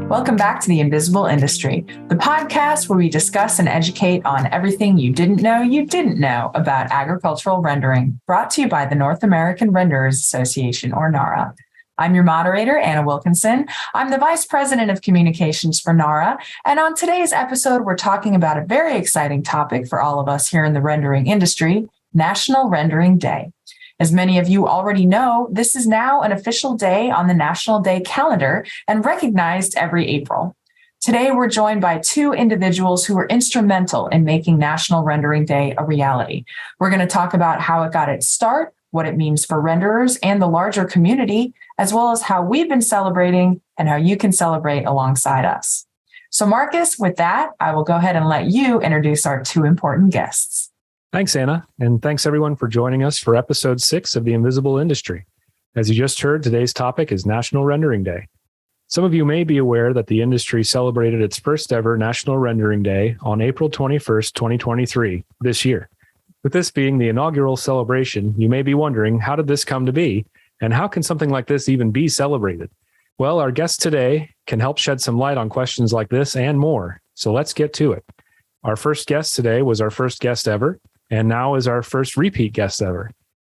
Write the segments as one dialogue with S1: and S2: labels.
S1: Welcome back to The Invisible Industry, the podcast where we discuss and educate on everything you didn't know about agricultural rendering, brought to you by the North American Renderers Association, or NARA. I'm your moderator, Anna Wilkinson. I'm the Vice President of Communications for NARA, and on today's episode, we're talking about a very exciting topic for all of us here in the rendering industry, National Rendering Day. As many of you already know, this is now an official day on the National Day calendar and recognized every April. Today, we're joined by two individuals who were instrumental in making National Rendering Day a reality. We're going to talk about how it got its start, what it means for renderers and the larger community, as well as how we've been celebrating and how you can celebrate alongside us. So Marcus, with that, I will go ahead and let you introduce our two important guests.
S2: Thanks, Anna, and thanks everyone for joining us for episode 6 of The Invisible Industry. As you just heard, today's topic is National Rendering Day. Some of you may be aware that the industry celebrated its first ever National Rendering Day on April 21st, 2023, this year. With this being the inaugural celebration, you may be wondering, how did this come to be, and how can something like this even be celebrated? Well, our guest today can help shed some light on questions like this and more, so let's get to it. Our first guest today was our first guest ever, and now is our first repeat guest ever,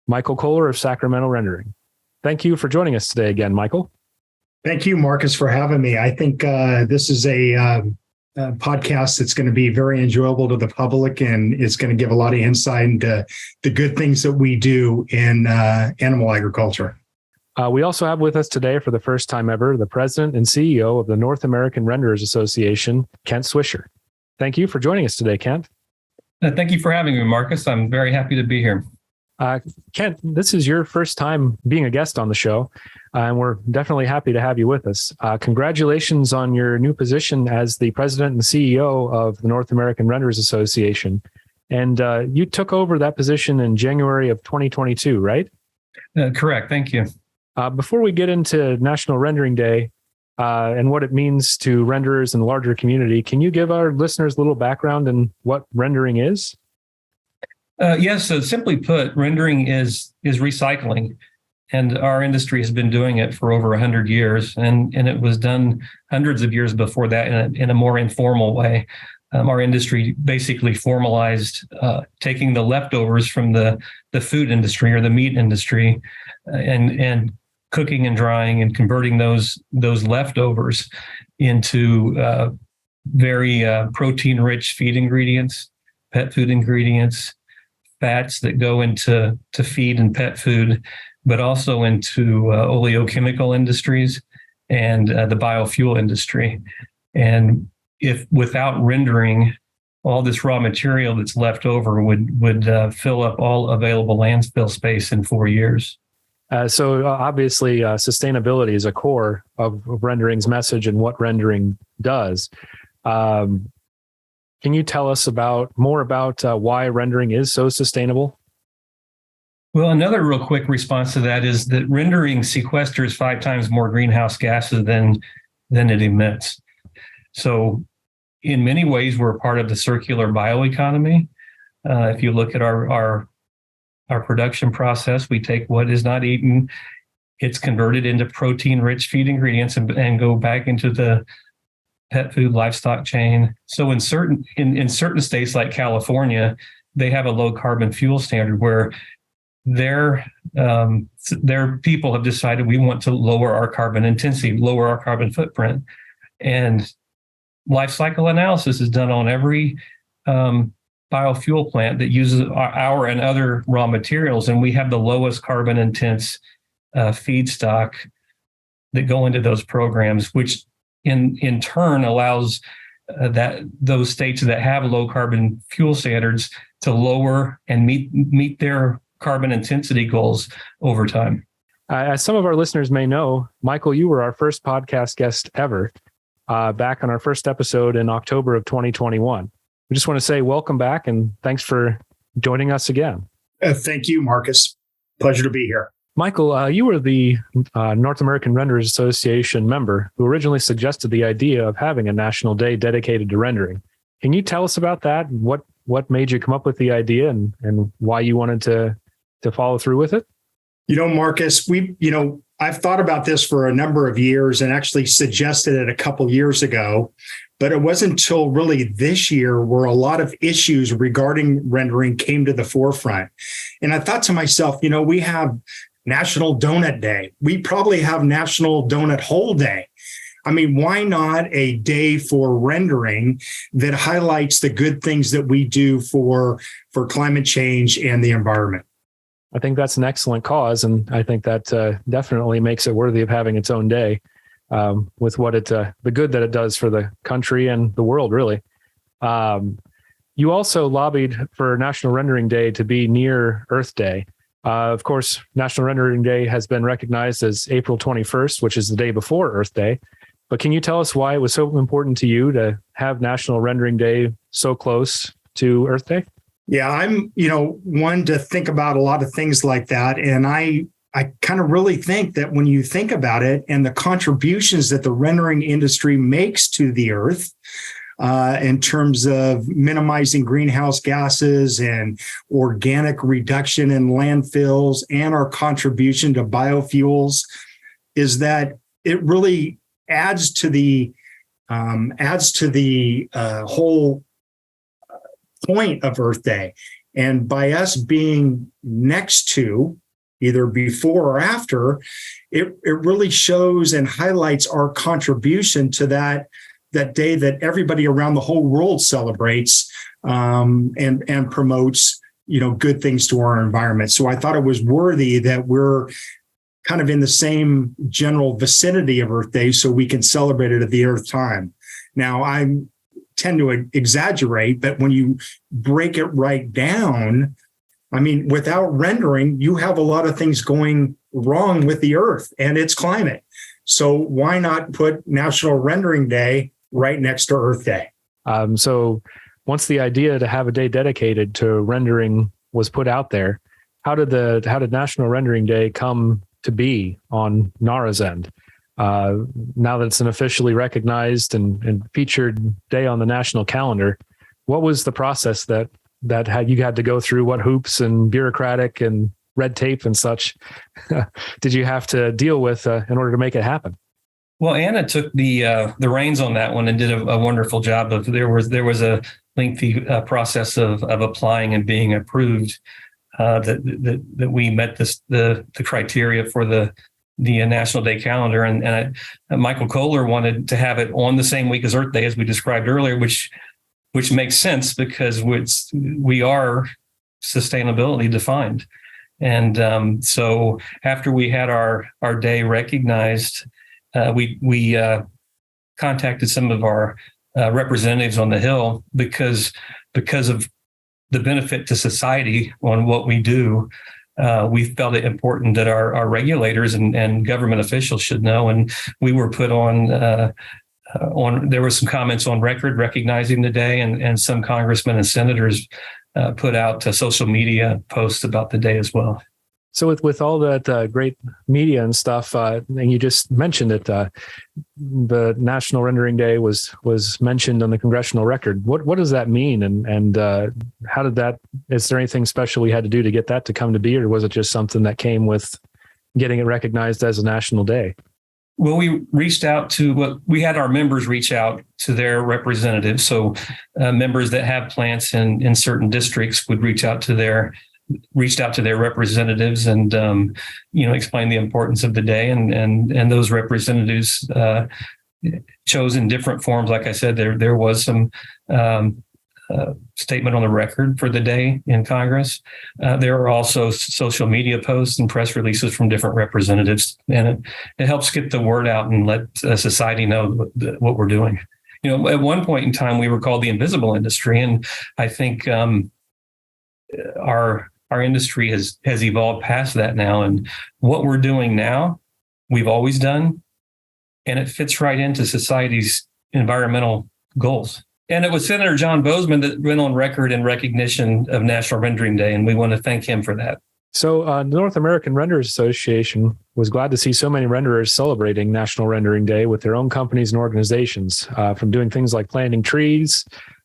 S2: Michael Koewler of Sacramento Rendering. Thank you for joining us today again, Michael.
S3: Thank you, Marcus, for having me. I think this is a podcast that's going to be very enjoyable to the public, and it's going to give a lot of insight into the good things that we do in animal agriculture.
S2: We also have with us today, for the first time ever, the President and CEO of the North American Renderers Association, Kent Swisher. Thank you for joining us today, Kent.
S4: Thank you for having me, Marcus. I'm very happy to be here.
S2: Kent, this is your first time being a guest on the show, and we're definitely happy to have you with us. Congratulations on your new position as the President and CEO of the North American Renderers Association. And you took over that position in January of 2022, right?
S4: Correct. Thank you.
S2: Before we get into National Rendering Day, and what it means to renderers and the larger community, can you give our listeners a little background on what rendering is?
S4: Yes. So simply put, rendering is recycling, and our industry has been doing it for over 100 years, and it was done hundreds of years before that in a more informal way. Our industry basically formalized taking the leftovers from the food industry or the meat industry and cooking and drying and converting those leftovers into very protein-rich feed ingredients, pet food ingredients, fats that go into feed and pet food, but also into oleochemical industries and the biofuel industry. And if without rendering, all this raw material that's left over would fill up all available landfill space in 4 years.
S2: So obviously, sustainability is a core of rendering's message and what rendering does. Can you tell us more about why rendering is so sustainable?
S4: Well, another real quick response to that is that rendering sequesters 5 times more greenhouse gases than it emits. So in many ways, we're part of the circular bioeconomy. If you look at our production process, we take what is not eaten, it's converted into protein-rich feed ingredients and go back into the pet food livestock chain. So in certain states like California, they have a low carbon fuel standard where their people have decided we want to lower our carbon intensity, lower our carbon footprint. And life cycle analysis is done on every biofuel plant that uses our and other raw materials, and we have the lowest carbon intense feedstock that go into those programs, which in turn allows those states that have low carbon fuel standards to lower and meet their carbon intensity goals over time.
S2: As some of our listeners may know, Michael, you were our first podcast guest ever back on our first episode in October of 2021. We just want to say welcome back and thanks for joining us again.
S3: Thank you, Marcus. Pleasure to be here.
S2: Michael, you were the North American Renderers Association member who originally suggested the idea of having a national day dedicated to rendering. Can you tell us about that and what what made you come up with the idea and why you wanted to follow through with it?
S3: Marcus, I've thought about this for a number of years and actually suggested it a couple years ago, but it wasn't until really this year where a lot of issues regarding rendering came to the forefront. And I thought to myself, we have National Donut Day. We probably have National Donut Hole Day. I mean, why not a day for rendering that highlights the good things that we do for climate change and the environment?
S2: I think that's an excellent cause, and I think that definitely makes it worthy of having its own day, with what the good that it does for the country and the world, really. You also lobbied for National Rendering Day to be near Earth Day. Of course, National Rendering Day has been recognized as April 21st, which is the day before Earth Day. But can you tell us why it was so important to you to have National Rendering Day so close to Earth Day?
S3: Yeah, I'm, one to think about a lot of things like that. And I kind of really think that when you think about it and the contributions that the rendering industry makes to the earth, in terms of minimizing greenhouse gases and organic reduction in landfills and our contribution to biofuels, is that it really adds to the whole point of Earth Day. And by us being next to, either before or after, it really shows and highlights our contribution to that day that everybody around the whole world celebrates, and promotes, good things to our environment. So I thought it was worthy that we're kind of in the same general vicinity of Earth Day so we can celebrate it at the Earth time. Now, I tend to exaggerate, but when you break it right down, I mean, without rendering, you have a lot of things going wrong with the Earth and its climate. So why not put National Rendering Day right next to Earth Day?
S2: So once the idea to have a day dedicated to rendering was put out there, how did National Rendering Day come to be on NARA's end? Now that it's an officially recognized and featured day on the national calendar, what was the process that you had to go through? What hoops and bureaucratic and red tape and such did you have to deal with in order to make it happen?
S4: Well, Anna took the reins on that one and did a wonderful job. There was a lengthy process of applying and being approved, that we met the criteria for the National Day calendar, and Michael Koewler wanted to have it on the same week as Earth Day, as we described earlier, which makes sense because we are sustainability defined. And so after we had our day recognized, we contacted some of our representatives on the Hill because of the benefit to society on what we do. We felt it important that our regulators and government officials should know. And we were put on, there were some comments on record recognizing the day, and some congressmen and senators put out social media posts about the day as well.
S2: So with all that great media and stuff, and you just mentioned it, the National Rendering Day was mentioned on the congressional record. What does that mean? And how did that, is there anything special we had to do to get that to come to be, or was it just something that came with getting it recognized as a national day?
S4: Well, we reached out we had our members reach out to their representatives. So members that have plants in certain districts would reached out to their representatives and explain the importance of the day, and those representatives chose in different forms. Like I said, there was some statement on the record for the day in Congress. There are also social media posts and press releases from different representatives, and it helps get the word out and let society know what we're doing. At one point in time, we were called the invisible industry, and I think our industry has evolved past that now. And what we're doing now, we've always done, and it fits right into society's environmental goals. And it was Senator John Bozeman that went on record in recognition of National Rendering Day, and we want to thank him for that.
S2: So the North American Renderers Association was glad to see so many renderers celebrating National Rendering Day with their own companies and organizations, from doing things like planting trees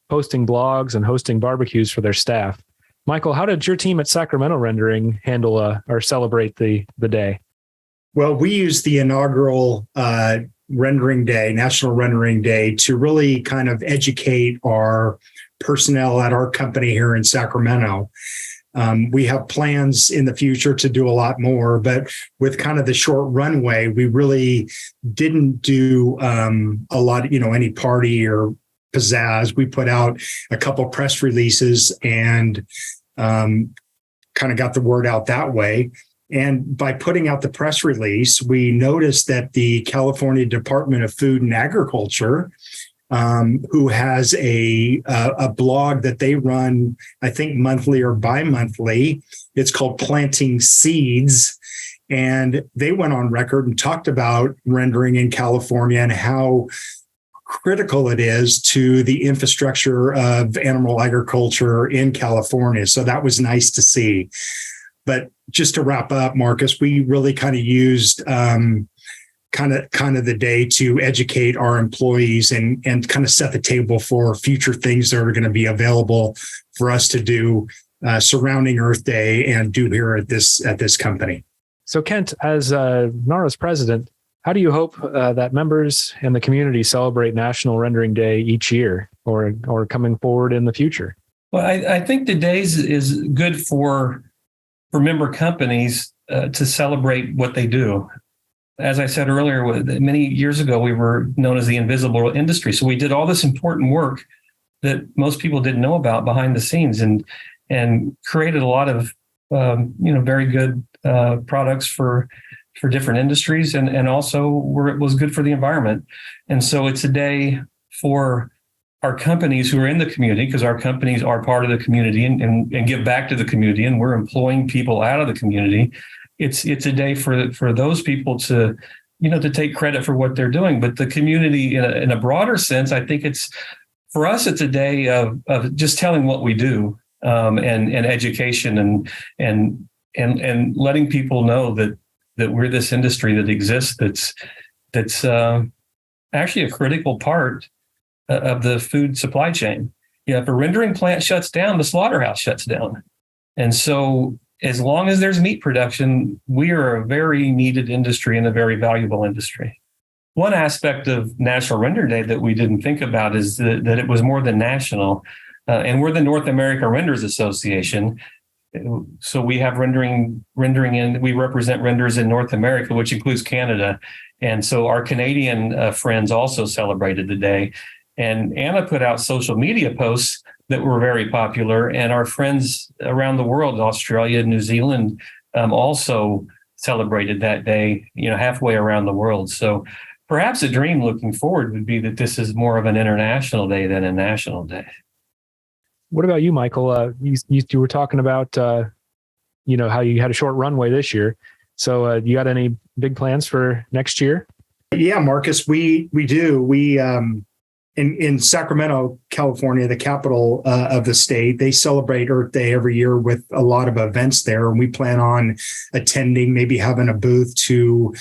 S2: posting blogs and hosting barbecues for their staff. Michael, how did your team at Sacramento Rendering handle or celebrate the day?
S3: Well, we used the inaugural Rendering Day, National Rendering Day, to really kind of educate our personnel at our company here in Sacramento. We have plans in the future to do a lot more, but with kind of the short runway, we really didn't do a lot, any party or pizzazz. We put out a couple press releases and kind of got the word out that way. And by putting out the press release, we noticed that the California Department of Food and Agriculture, who has a blog that they run, I think monthly or bi-monthly. It's called Planting Seeds. And they went on record and talked about rendering in California and how critical it is to the infrastructure of animal agriculture in California. So that was nice to see. But just to wrap up, Marcus, we really kind of used kind of the day to educate our employees and kind of set the table for future things that are going to be available for us to do surrounding Earth Day and do here at this company.
S2: So Kent, as NARA's president, how do you hope that members and the community celebrate National Rendering Day each year or coming forward in the future?
S4: Well, I think the day is good for member companies to celebrate what they do. As I said earlier, many years ago, we were known as the invisible industry. So we did all this important work that most people didn't know about behind the scenes and created a lot of, very good products for different industries. And also it was good for the environment. And so it's a day for our companies who are in the community, because our companies are part of the community and give back to the community. And we're employing people out of the community. It's a day for those people to take credit for what they're doing. But the community in a broader sense, I think for us, it's a day of just telling what we do and education and letting people know that we're this industry that exists that's actually a critical part of the food supply chain. If a rendering plant shuts down, the slaughterhouse shuts down. And so as long as there's meat production, we are a very needed industry and a very valuable industry. One aspect of National Render Day that we didn't think about is that it was more than national. And we're the North America Renders Association. So we have rendering in, we represent renders in North America, which includes Canada. And so our Canadian friends also celebrated the day. And Anna put out social media posts that were very popular, and our friends around the world, Australia, New Zealand, also celebrated that day, halfway around the world. So perhaps a dream looking forward would be that this is more of an international day than a national day.
S2: What about you, Michael? You were talking about, how you had a short runway this year. So you got any big plans for next year?
S3: Yeah, Marcus, we do. We in Sacramento, California, the capital of the state, they celebrate Earth Day every year with a lot of events there. And we plan on attending, maybe having a booth to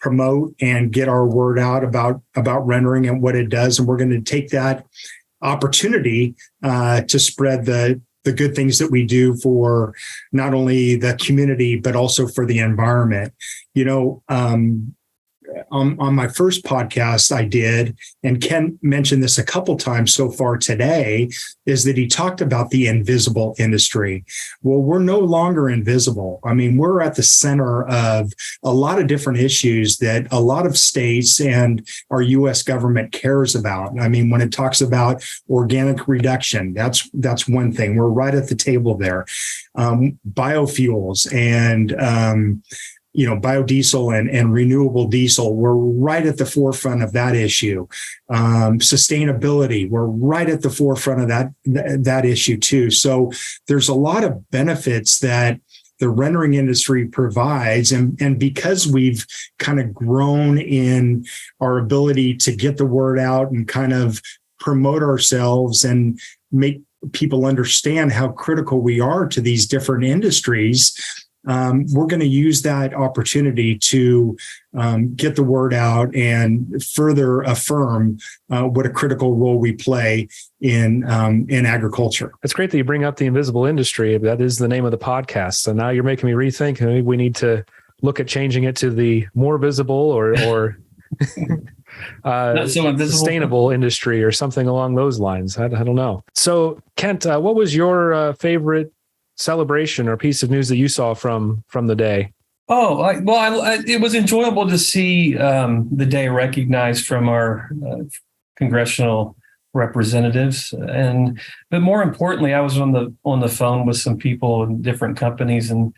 S3: promote and get our word out about rendering and what it does. And we're going to take that opportunity to spread the good things that we do for not only the community, but also for the environment. On my first podcast I did, and Ken mentioned this a couple times so far today, is that he talked about the invisible industry. Well, we're no longer invisible. I mean, we're at the center of a lot of different issues that a lot of states and our U.S. government cares about. I mean, when it talks about organic reduction, that's one thing. We're right at the table there. Biofuels and biodiesel and renewable diesel, we're right at the forefront of that issue. Sustainability, we're right at the forefront of that issue too. So there's a lot of benefits that the rendering industry provides. And because we've kind of grown in our ability to get the word out and kind of promote ourselves and make people understand how critical we are to these different industries, we're going to use that opportunity to get the word out and further affirm what a critical role we play in agriculture.
S2: It's great that you bring up the invisible industry. That is the name of the podcast. So now you're making me rethink. Maybe we need to look at changing it to the more visible or
S4: not so invisible,
S2: sustainable industry or something along those lines. I don't know. So Kent, what was your favorite celebration or piece of news that you saw from the day?
S4: It was enjoyable to see the day recognized from our congressional representatives, but more importantly, I was on the phone with some people in different companies, and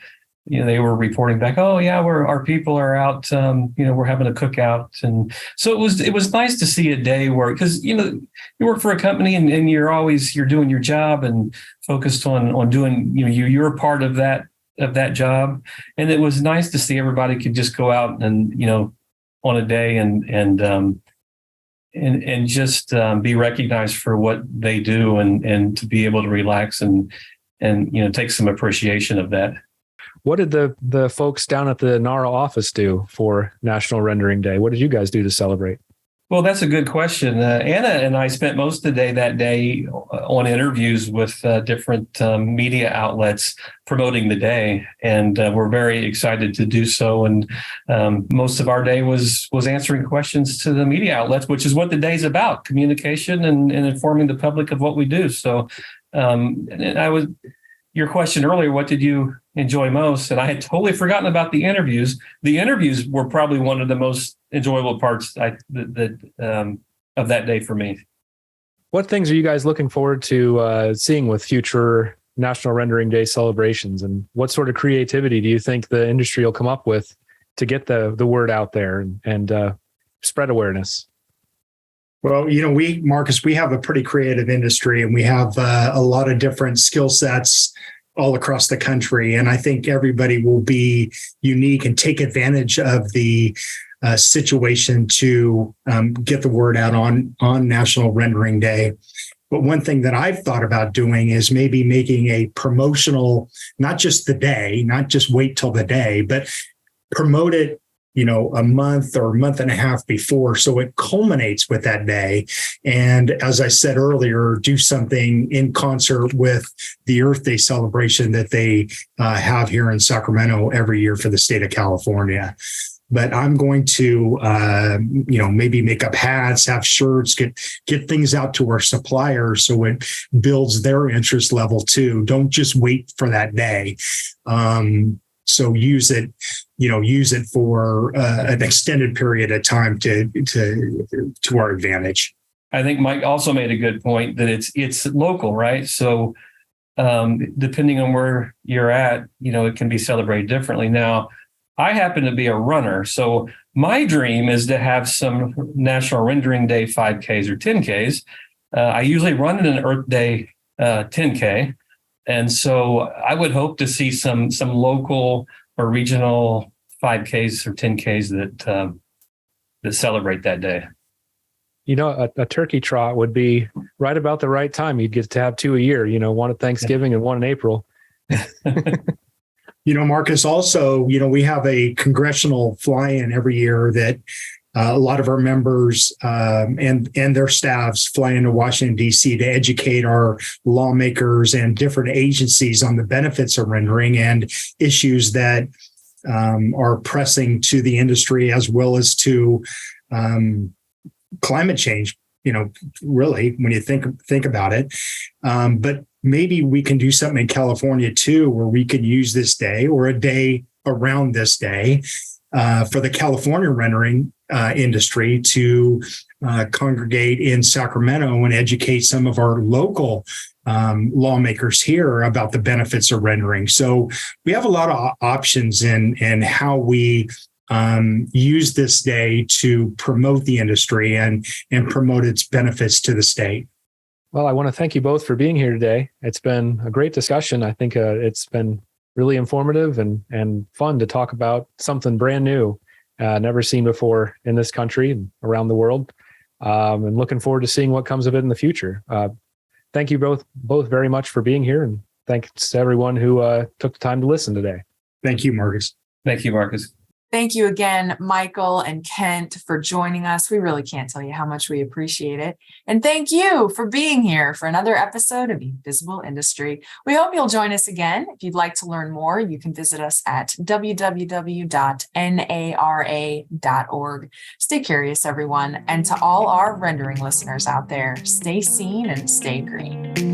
S4: they were reporting back, oh yeah, our people are out, we're having a cookout. And so it was nice to see a day where, because you work for a company and you're doing your job and focused on doing, you're part of that job. And it was nice to see everybody could just go out and on a day and just be recognized for what they do and to be able to relax and take some appreciation of that.
S2: What did the folks down at the NARA office do for National Rendering Day? What did you guys do to celebrate?
S4: Well, that's a good question. Anna and I spent most of the day that day on interviews with different media outlets promoting the day, and we're very excited to do so. And most of our day was answering questions to the media outlets, which is what the day's about: communication and informing the public of what we do. So, your question earlier, what did you enjoy most? And I had totally forgotten about the interviews. The interviews were probably one of the most enjoyable parts of that day for me.
S2: What things are you guys looking forward to seeing with future National Rendering Day celebrations? And what sort of creativity do you think the industry will come up with to get the word out there and spread awareness?
S3: Well, Marcus, we have a pretty creative industry, and we have a lot of different skill sets all across the country. And I think everybody will be unique and take advantage of the situation to get the word out on National Rendering Day. But one thing that I've thought about doing is maybe making a promotional, not just the day, not just wait till the day, but promote it a month or a month and a half before, so it culminates with that day. And as I said earlier, do something in concert with the Earth Day celebration that they have here in Sacramento every year for the state of California. But I'm going to, maybe make up hats, have shirts, get things out to our suppliers so it builds their interest level too. Don't just wait for that day. So use it for an extended period of time to our advantage.
S4: I think Mike also made a good point that it's local, right? So depending on where you're at, it can be celebrated differently. Now, I happen to be a runner, so my dream is to have some National Rendering Day 5Ks or 10Ks. I usually run in an Earth Day 10K. And so I would hope to see some local or regional 5Ks or 10Ks that celebrate that day.
S2: A turkey trot would be right about the right time. You'd get to have two a year, one at Thanksgiving and one in April.
S3: Marcus, also, we have a congressional fly-in every year that a lot of our members and their staffs fly into Washington, D.C. to educate our lawmakers and different agencies on the benefits of rendering and issues that are pressing to the industry, as well as to climate change, really, when you think about it. But maybe we can do something in California, too, where we could use this day or a day around this day for the California rendering industry to congregate in Sacramento and educate some of our local lawmakers here about the benefits of rendering. So we have a lot of options in how we use this day to promote the industry and promote its benefits to the state.
S2: Well, I want to thank you both for being here today. It's been a great discussion. I think it's been really informative and fun to talk about something brand new, never seen before in this country and around the world. And looking forward to seeing what comes of it in the future. Thank you both very much for being here, and thanks to everyone who took the time to listen today.
S3: Thank you, Marcus.
S4: Thank you, Marcus.
S1: Thank you again, Michael and Kent, for joining us. We really can't tell you how much we appreciate it. And thank you for being here for another episode of Invisible Industry. We hope you'll join us again. If you'd like to learn more, you can visit us at www.nara.org. Stay curious, everyone. And to all our rendering listeners out there, stay seen and stay green.